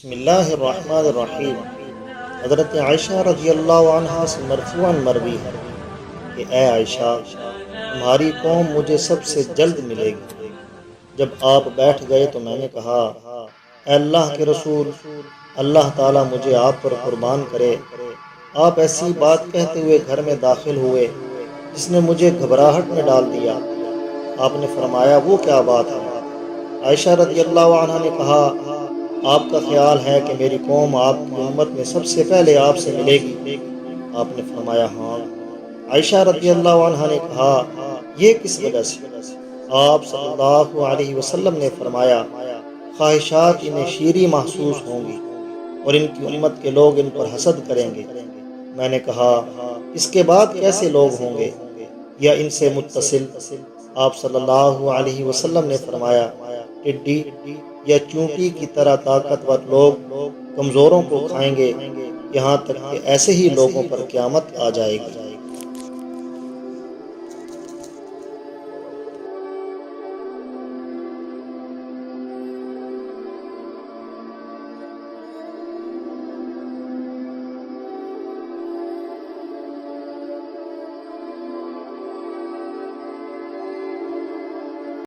بسم اللہ الرحمن الرحیم۔ حضرت عائشہ رضی اللہ عنہا سے مرفوعاً مروی ہے کہ اے عائشہ، تمہاری قوم مجھے سب سے جلد ملے گی۔ جب آپ بیٹھ گئے تو میں نے کہا، اے اللہ کے رسول، اللہ تعالیٰ مجھے آپ پر قربان کرے۔ آپ ایسی بات کہتے ہوئے گھر میں داخل ہوئے جس نے مجھے گھبراہٹ میں ڈال دیا۔ آپ نے فرمایا، وہ کیا بات ہے؟ عائشہ رضی اللہ عنہا نے کہا، آپ کا خیال ہے کہ میری قوم آپ کی امت میں سب سے پہلے آپ سے ملے گی؟ آپ نے فرمایا، ہاں۔ عائشہ رضی اللہ عنہا نے کہا، یہ کس وجہ سے؟ آپ صلی اللہ علیہ وسلم نے فرمایا، خواہشات انہیں شیریں محسوس ہوں گی اور ان کی امت کے لوگ ان پر حسد کریں گے۔ میں نے کہا، اس کے بعد کیسے لوگ ہوں گے یا ان سے متصل؟ آپ صلی اللہ علیہ وسلم نے فرمایا، ٹڈی یا چونٹی کی طرح طاقتور لوگ کمزوروں کو کھائیں گے، یہاں تک کہ ایسے ہی لوگوں پر قیامت آ جائے گی۔